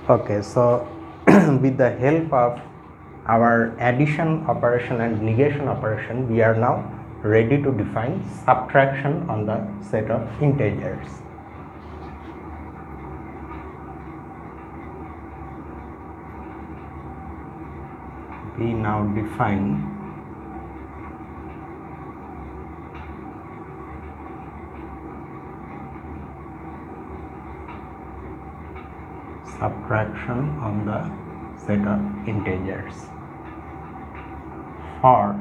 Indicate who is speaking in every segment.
Speaker 1: Okay, so with the help of our addition operation and negation operation, we are now ready to define subtraction on the set of integers. We now define subtraction on the set of integers for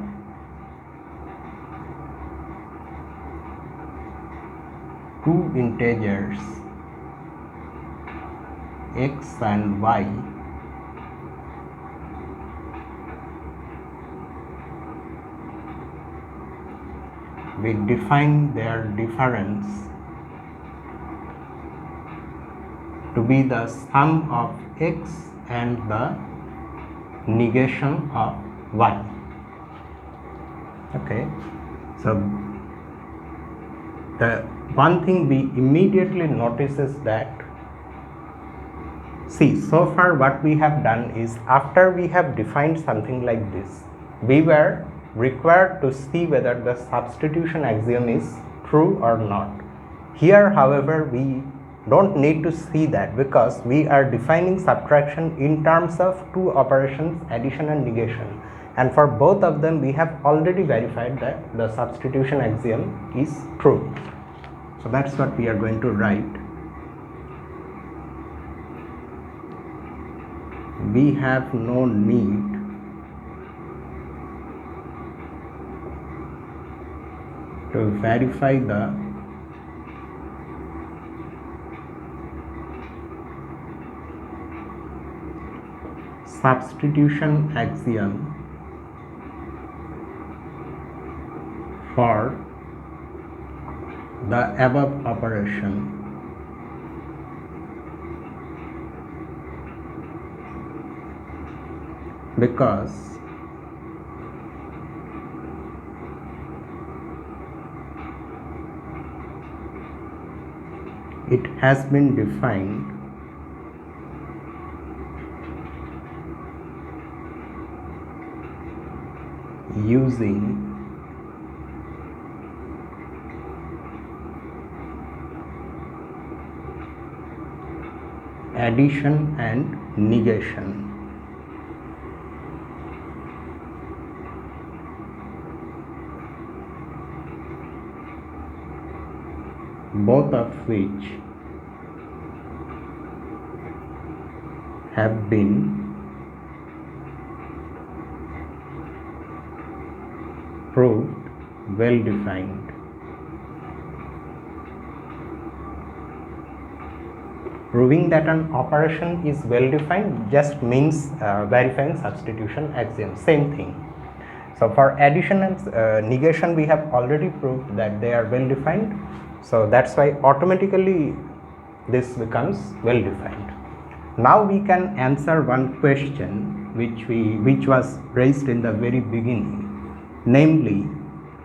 Speaker 1: two integers x and y we define their difference to be the sum of x and the negation of y. Okay, so the one thing we immediately notice is that, see, so far what we have done is, after we have defined something like this, we were required to see whether the substitution axiom is true or not. Here, however, we don't need to see that, because we are defining subtraction in terms of two operations, addition and negation, and for both of them we have already verified that the substitution axiom is true. So that's what we are going to write. We have no need to verify the substitution axiom for the above operation because it has been defined using addition and negation. Both of which have been proved well defined. Proving that an operation is well defined just means verifying substitution axiom, same thing. So for addition and negation, we have already proved that they are well defined, so that's why automatically this becomes well defined. Now we can answer one question which was raised in the very beginning, namely,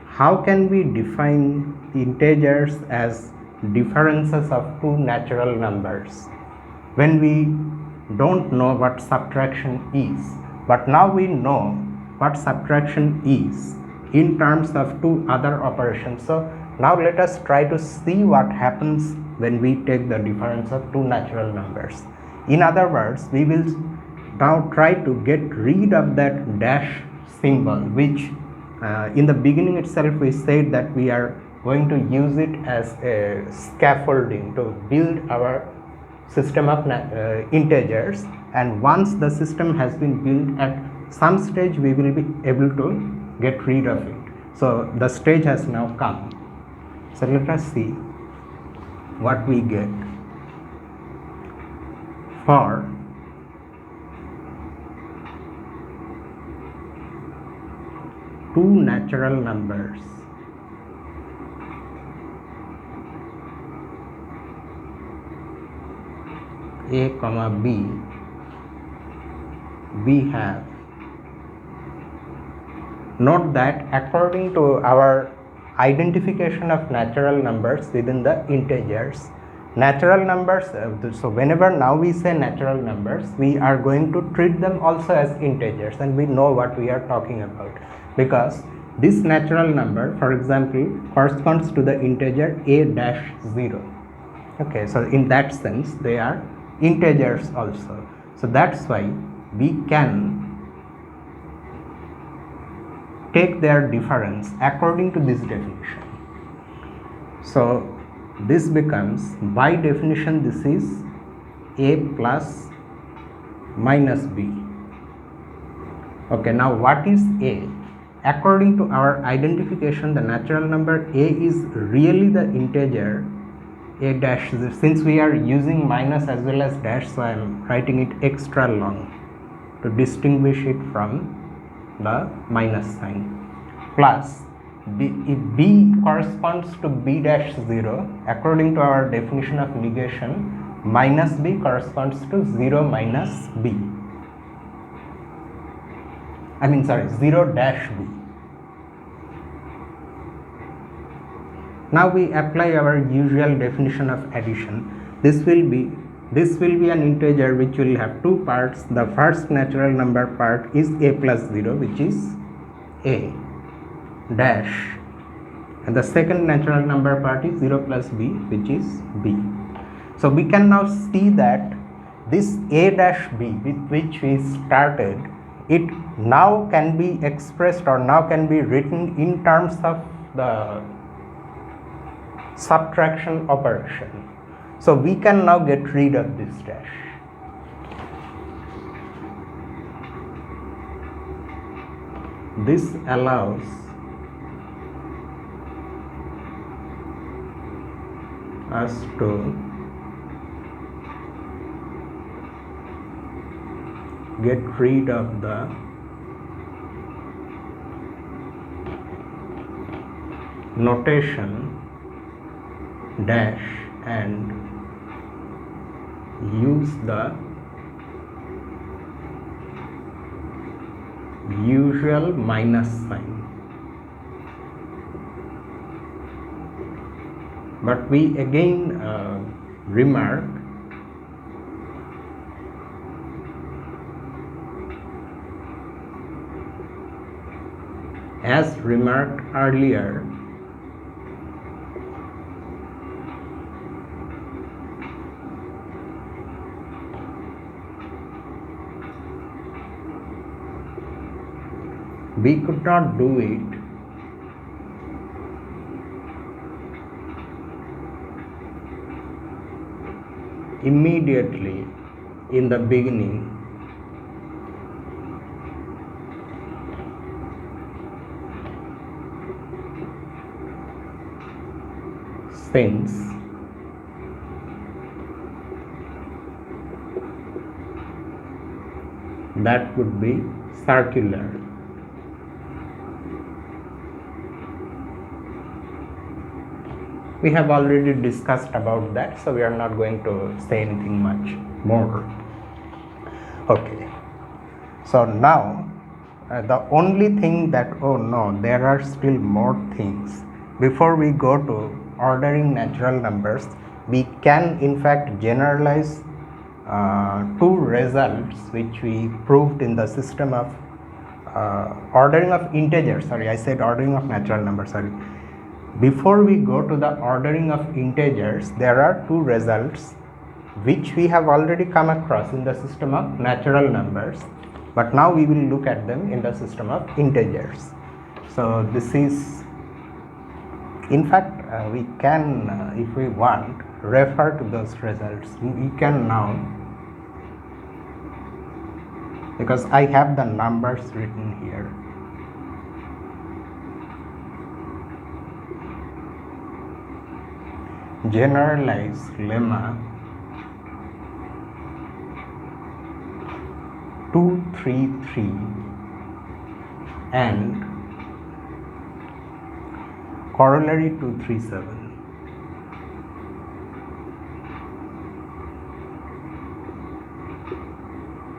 Speaker 1: how can we define integers as differences of two natural numbers when we don't know what subtraction is? But now we know what subtraction is in terms of two other operations. So now let us try to see what happens when we take the difference of two natural numbers. In other words, we will now try to get rid of that dash symbol, which in the beginning itself we said that we are going to use it as a scaffolding to build our system of integers, and once the system has been built, at some stage we will be able to get rid of it. So the stage has now come. So let us see what we get. For two natural numbers a comma b, we have, note that according to our identification of natural numbers within the integers, natural numbers, so whenever now we say natural numbers, we are going to treat them also as integers, and we know what we are talking about, because this natural number, for example, corresponds to the integer a dash 0. Okay, so in that sense they are integers also. So that's why we can take their difference according to this definition. So this becomes, by definition, this is a plus minus b. Okay, now what is a? According to our identification, the natural number a is really the integer a dash. Since we are using minus as well as dash, so I am writing it extra long to distinguish it from the minus sign, plus b. If b corresponds to b dash 0, according to our definition of negation, minus b corresponds to 0 minus b. 0 dash b. Now we apply our usual definition of addition. This will be an integer which will have two parts. The first natural number part is a plus 0, which is a dash, and the second natural number part is 0 plus b, which is b. So we can now see that this a dash b with which we started, it now can be expressed or now can be written in terms of the subtraction operation. So we can now get rid of this dash. This allows us to get rid of the notation dash and use the usual minus sign. But we again remark as remarked earlier, we could not do it immediately in the beginning, since that would be circular. We have already discussed about that, so we are not going to say anything much more. Okay, so now the only thing that, oh no, there are still more things. Before we go to ordering natural numbers, we can in fact generalize two results which we proved in the system of ordering of integers. Sorry, I said ordering of natural numbers. Sorry. Before we go to the ordering of integers, there are two results which we have already come across in the system of natural numbers, but now we will look at them in the system of integers. So this is, in fact, we can, if we want, refer to those results. We can now, because I have the numbers written here. Generalize lemma 233 and corollary 237.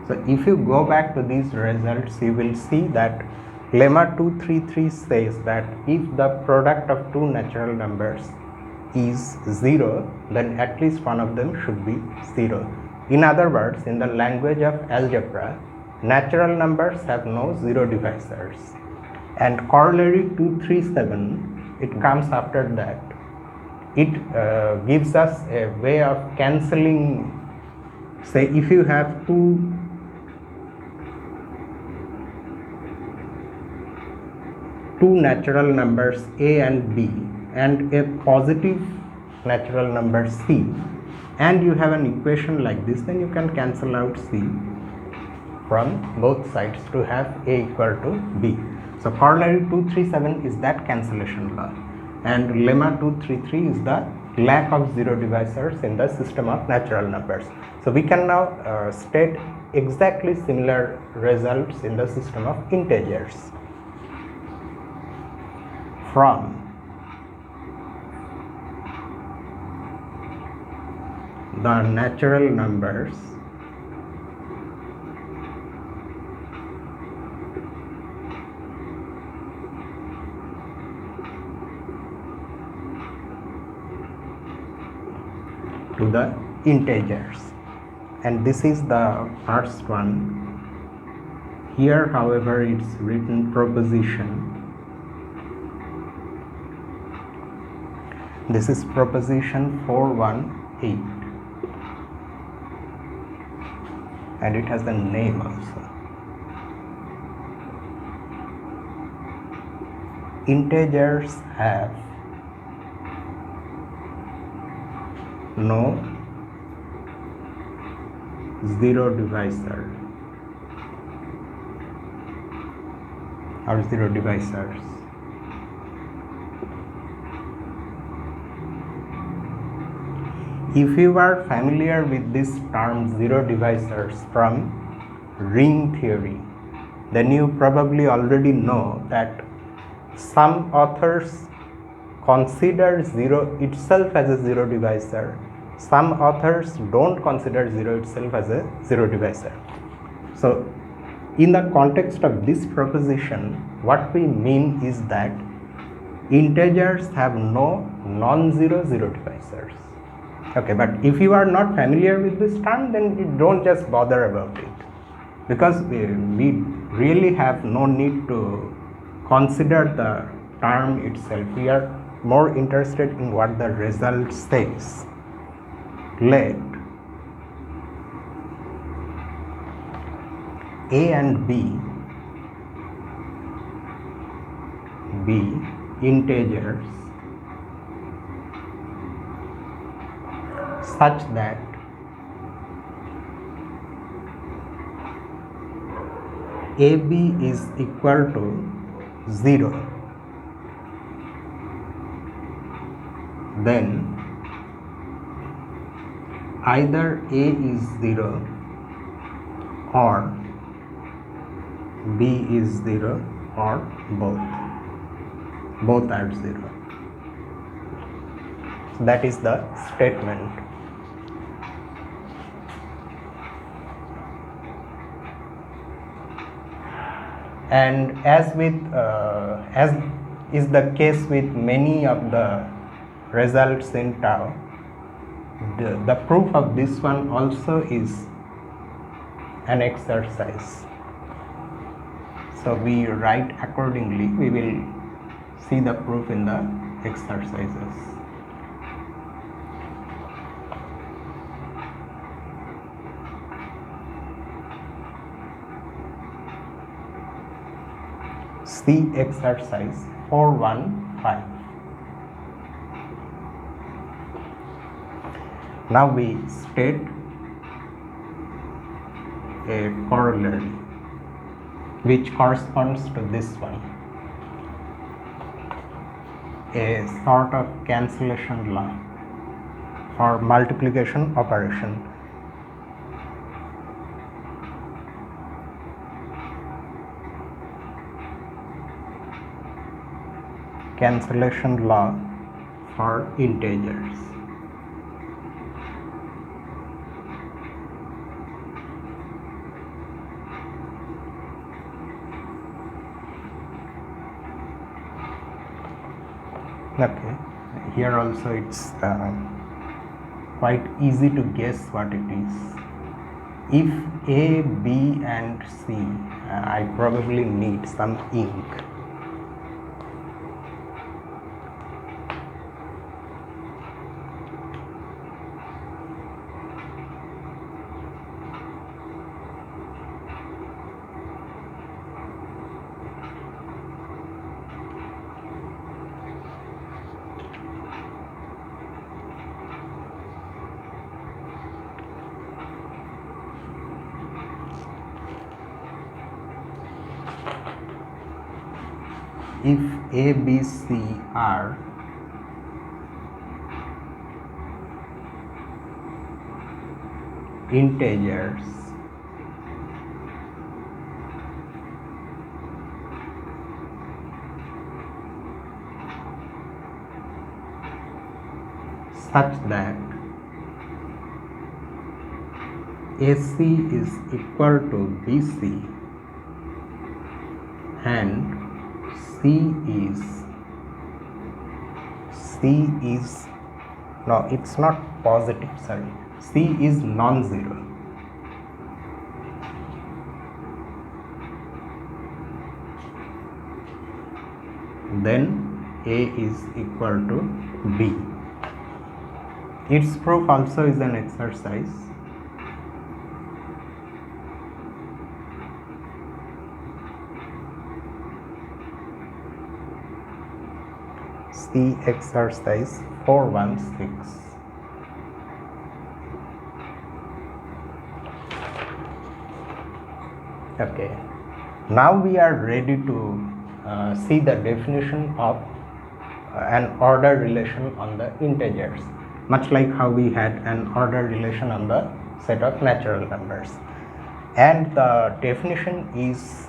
Speaker 1: So if you go back to these results, you will see that lemma 233 says that if the product of two natural numbers is 0, then at least one of them should be 0. In other words, in the language of algebra, natural numbers have no zero divisors. And corollary 237, it comes after that. It gives us a way of cancelling. Say if you have two natural numbers a and b and a positive natural number c, and you have an equation like this, then you can cancel out c from both sides to have a equal to b. So corollary 237 is that cancellation law, and lemma 233 is the lack of zero divisors in the system of natural numbers. So we can now state exactly similar results in the system of integers from the natural numbers to the integers. And this is the first one. Here, however, it's written proposition. This is proposition 418, and it has the name also. Integers have no zero divisor or zero divisors. If you are familiar with this term zero divisors from ring theory, then you probably already know that some authors consider zero itself as a zero divisor. Some authors don't consider zero itself as a zero divisor. So in the context of this proposition, what we mean is that integers have no non-zero zero divisors. Okay, but if you are not familiar with this term, then you don't just bother about it, because we really have no need to consider the term itself. We are more interested in what the result says. Let a and b be integers such that AB is equal to 0, then either A is 0 or B is 0 or both are 0. So that is the statement. And as is the case with many of the results in tau, the proof of this one also is an exercise. So we write accordingly. We will see the proof in the exercises. See exercise 415. Now we state a corollary which corresponds to this one, a sort of cancellation law for multiplication operation. Cancellation law for integers. Okay, here also it's quite easy to guess what it is. If A, B and C, I probably need some ink. If A, B, C are integers, such that AC is equal to BC and C is no, it's not positive, sorry, C is non-zero, then A is equal to B. Its proof also is an exercise. See exercise 416. Okay, now we are ready to see the definition of an order relation on the integers, much like how we had an order relation on the set of natural numbers, and the definition is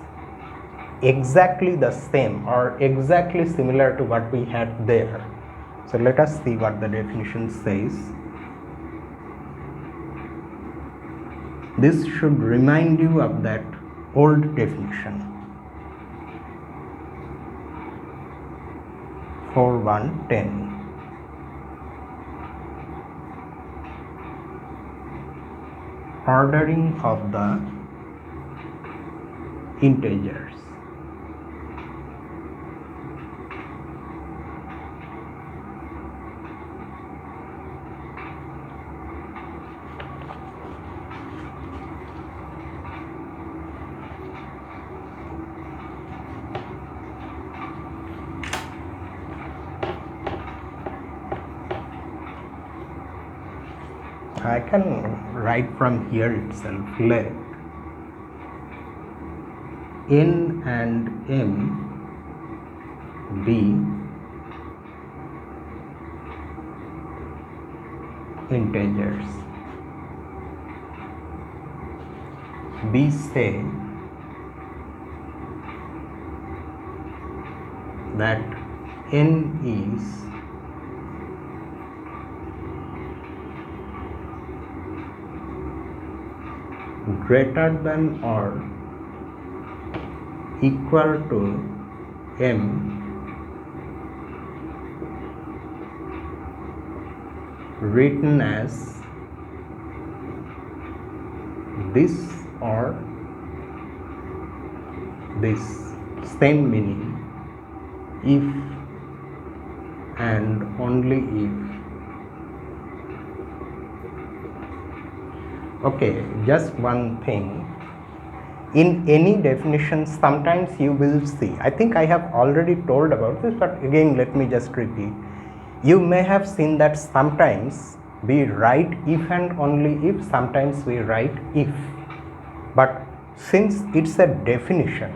Speaker 1: exactly the same or exactly similar to what we had there. So let us see what the definition says. This should remind you of that old definition. 4.1.10. Ordering of the integers. I can write from here itself. Let n and m be integers. B say that n is greater than or equal to m written as this or this, same meaning if and only if. Okay, just one thing. In any definition, sometimes you will see, I think I have already told about this, but again let me just repeat. You may have seen that sometimes we write if and only if, sometimes we write if. But since it's a definition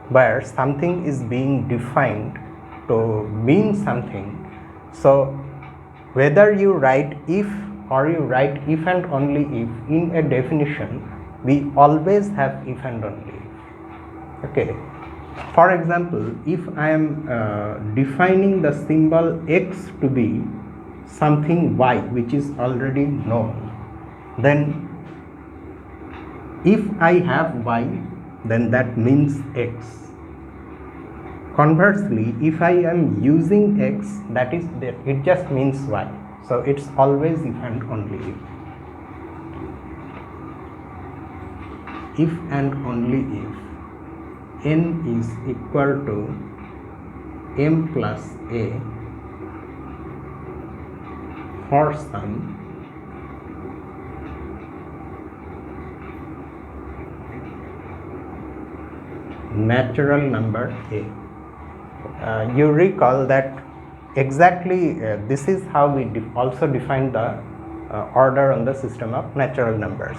Speaker 1: where something is being defined to mean something, so whether you write if or you write if and only if in a definition, we always have if and only if. Okay, for example, if I am defining the symbol x to be something y which is already known, then if I have y, then that means x. Conversely, if I am using x, that is that it just means y. So it's always if and only if. If and only if n is equal to m plus a for some natural number a. You recall that exactly this is how we also defined the order on the system of natural numbers,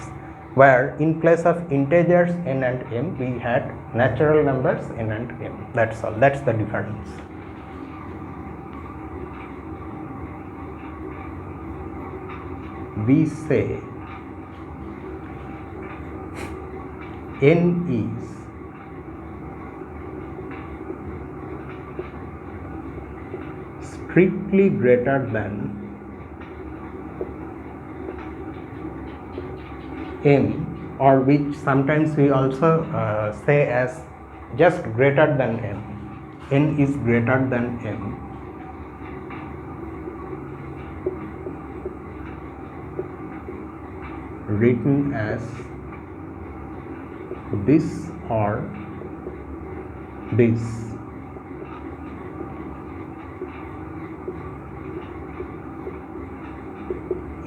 Speaker 1: where in place of integers n and m we had natural numbers n and m. That's all. That's the difference. We say n is strictly greater than m, or which sometimes we also say as just greater than m. N is greater than m written as this or this.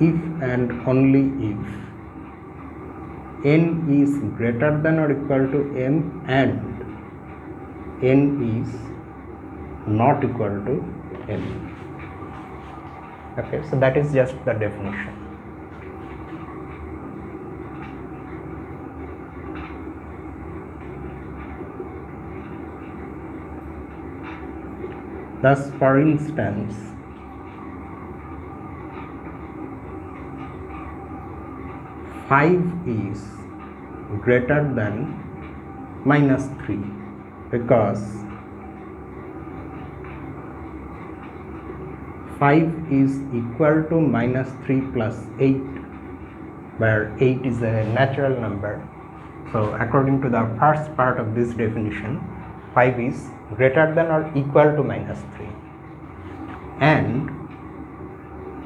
Speaker 1: If and only if n is greater than or equal to m and n is not equal to m. Okay, so that is just the definition. Thus, for instance, five is greater than minus 3 because 5 is equal to minus 3 plus 8, where 8 is a natural number. So according to the first part of this definition, 5 is greater than or equal to minus 3, and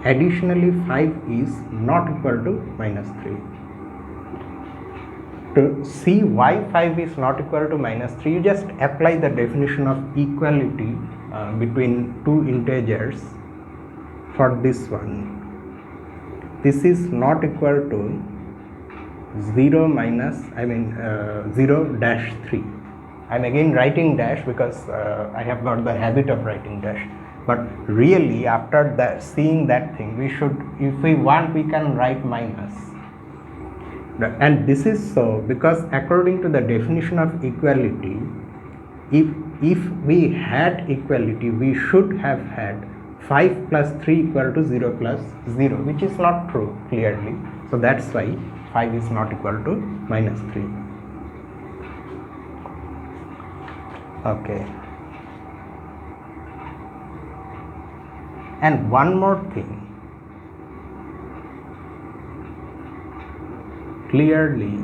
Speaker 1: additionally 5 is not equal to minus 3. To see why 5 is not equal to minus 3, you just apply the definition of equality between two integers for this one. This is not equal to 0 minus 0 dash 3. I am again writing dash because I have got the habit of writing dash, but really after that, seeing that thing, we should, if we want, we can write minus. And this is so because according to the definition of equality, if we had equality, we should have had 5 plus 3 equal to 0 plus 0, which is not true clearly. So that's why 5 is not equal to minus 3. Okay. And one more thing. Clearly,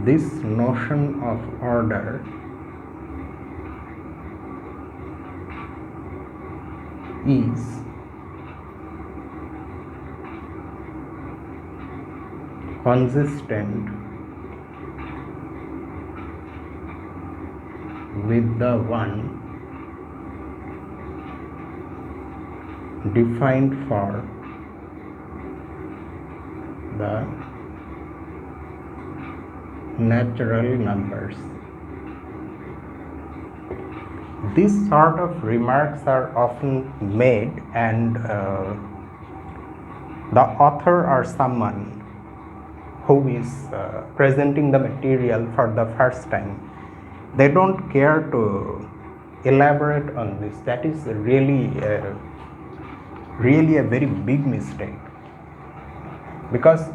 Speaker 1: this notion of order is consistent with the one defined for the natural numbers. These sort of remarks are often made, and the author or someone who is presenting the material for the first time, they don't care to elaborate on this. That is really a very big mistake, because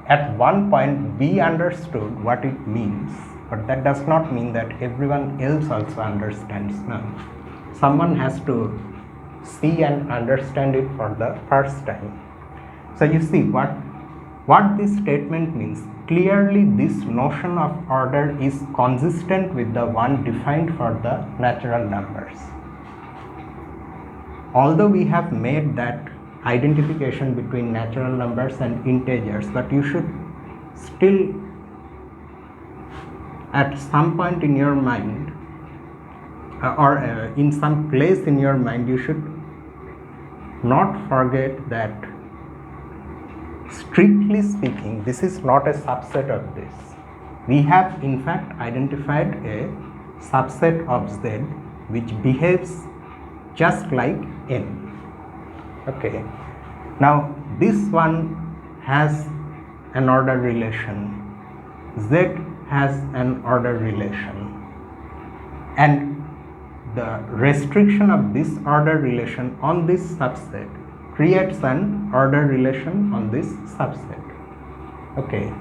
Speaker 1: at one point we understood what it means, but that does not mean that everyone else also understands. No, someone has to see and understand it for the first time. So you see, what What this statement means, clearly this notion of order is consistent with the one defined for the natural numbers. Although we have made that identification between natural numbers and integers, but you should still at some point in your mind or in some place in your mind, you should not forget that strictly speaking, this is not a subset of this. We have in fact identified a subset of Z which behaves just like N. Okay. Now this one has an order relation, Z has an order relation, and the restriction of this order relation on this subset creates an order relation on this subset. Okay.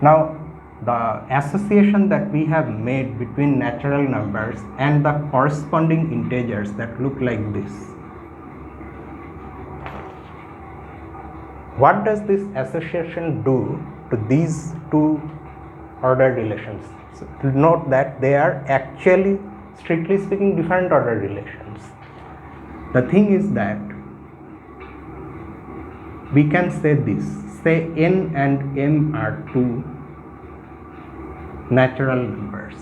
Speaker 1: Now the association that we have made between natural numbers and the corresponding integers that look like this. What does this association do to these two order relations? So note that they are actually, strictly speaking, different order relations. The thing is that we can say this, say N and M are two natural numbers.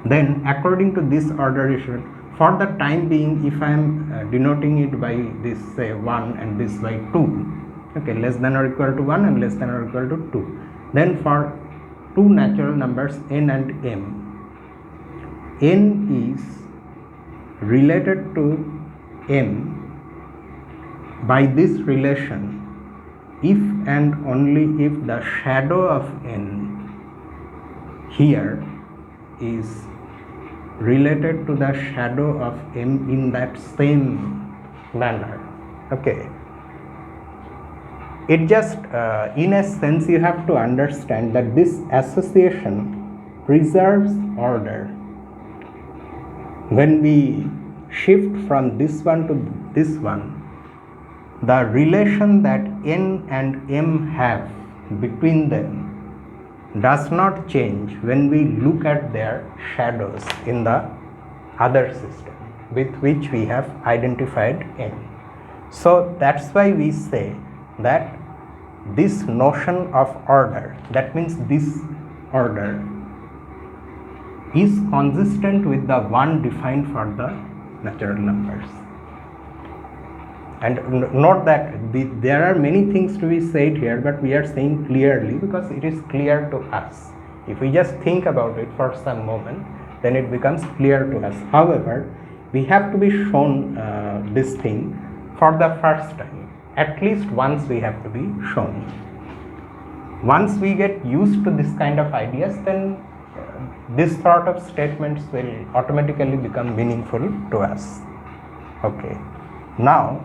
Speaker 1: Then according to this order relation, for the time being, if I am denoting it by this, say 1 and this by 2, okay, less than or equal to 1 and less than or equal to 2, then for two natural numbers N and M, N is related to M by this relation if and only if the shadow of N here is related to the shadow of M in that same manner. Okay. It just in a sense you have to understand that this association preserves order. When we shift from this one to this one, the relation that N and M have between them does not change when we look at their shadows in the other system with which we have identified N. So that's why we say that this notion of order, that means this order, is consistent with the one defined for the natural numbers. And note that there are many things to be said here, but we are saying clearly because it is clear to us. If we just think about it for some moment, then it becomes clear to us. However, we have to be shown this thing for the first time. At least once we have to be shown. Once we get used to this kind of ideas, then this sort of statements will automatically become meaningful to us. Okay. Now,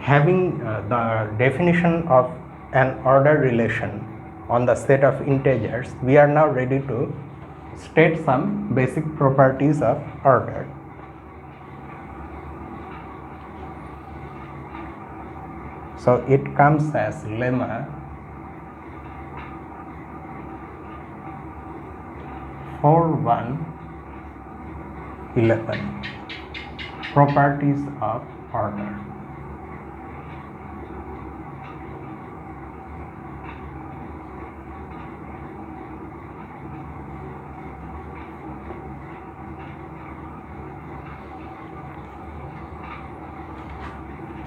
Speaker 1: having the definition of an order relation on the set of integers, we are now ready to state some basic properties of order. So it comes as lemma 4.1.11, properties of order.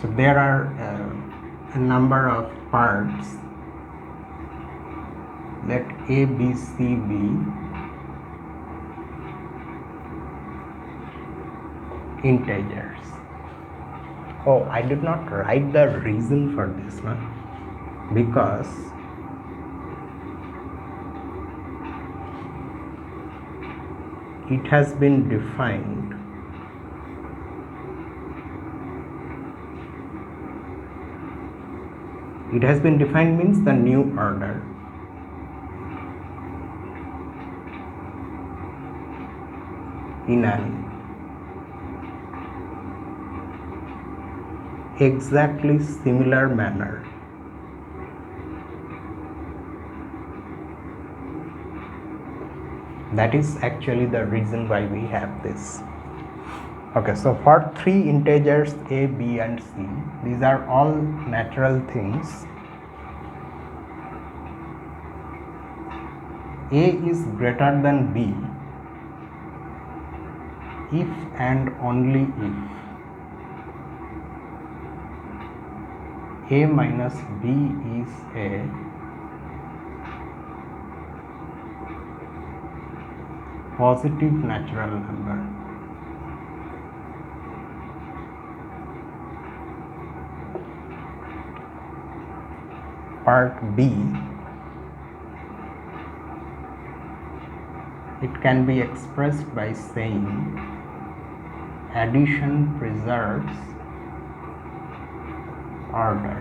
Speaker 1: So there are a number of parts. Let A, B, C be integers. Oh, I did not write the reason for this one because it has been defined means the new order. in an exactly similar manner. That is actually the reason why we have this. Okay, so for three integers a, b and c, these are all natural things. A is greater than b if and only if a minus b is a positive natural number. Part B, it can be expressed by saying addition preserves order,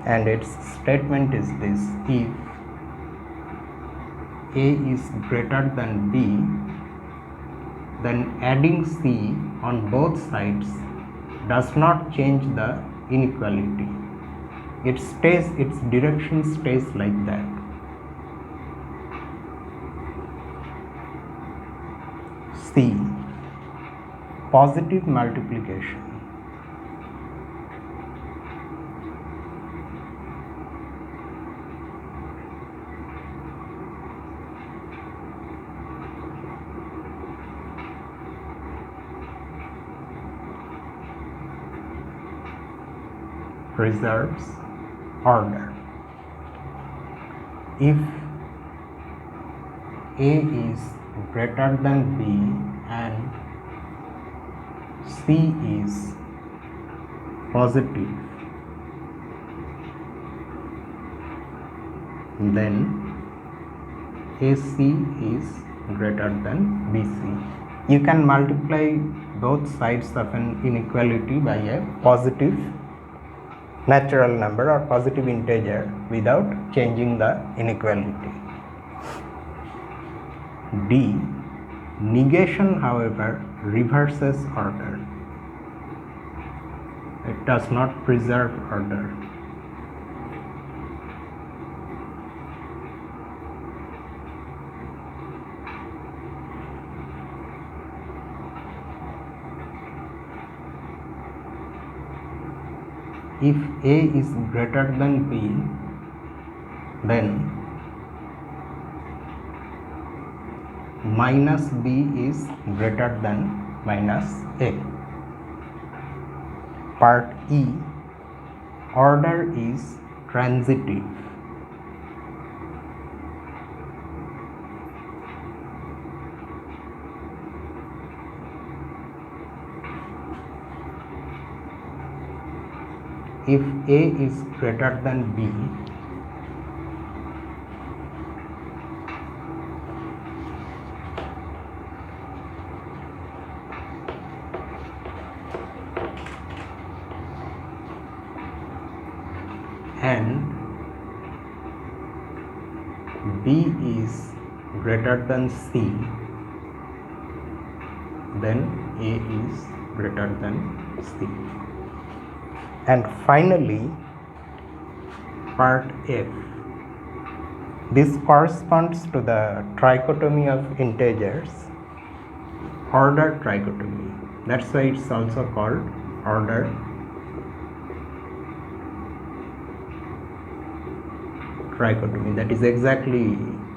Speaker 1: and its statement is this: if a is greater than b, then adding c on both sides does not change the inequality. Its direction stays like that. C, positive multiplication. Preserves order. If a is greater than b and c is positive, then AC is greater than BC. You can multiply both sides of an inequality by a positive natural number or positive integer without changing the inequality. D, negation, however, reverses order. It does not preserve order. If A is greater than B, then minus B is greater than minus A. Part E, order is transitive. If A is greater than B, and B is greater than C, then A is greater than C. And finally, part F. This corresponds to the trichotomy of integers, order trichotomy. That's why it's also called order trichotomy. That is exactly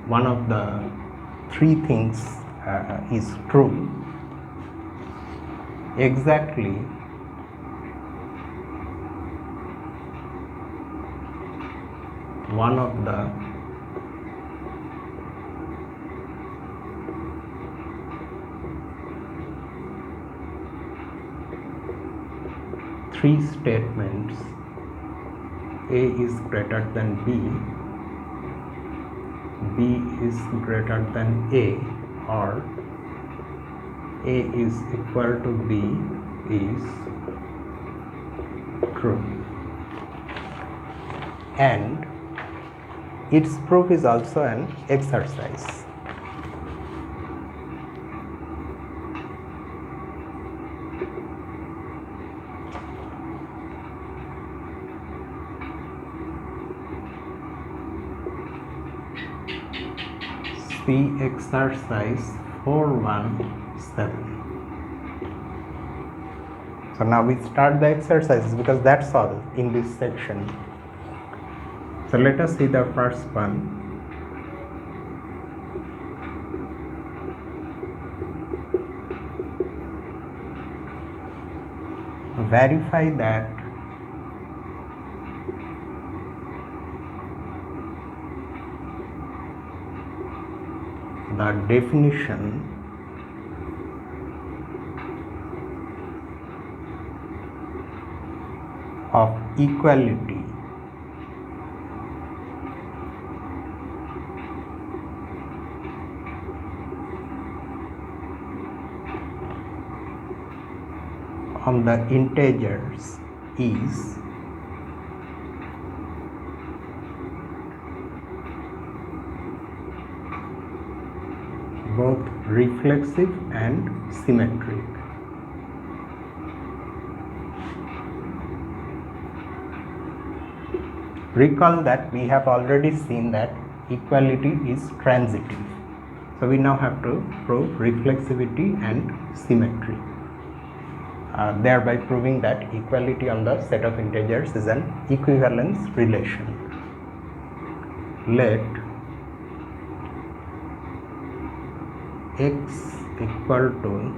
Speaker 1: one of the three things is true. Exactly one of the three statements, A is greater than B, B is greater than A, or A is equal to B is true. And its proof is also an exercise. See exercise 417. So now we start the exercises because that's all in this section. So let us see the first one. Verify that the definition of equality on the integers is both reflexive and symmetric. Recall that we have already seen that equality is transitive. So we now have to prove reflexivity and symmetry, thereby proving that equality on the set of integers is an equivalence relation. Let x equal to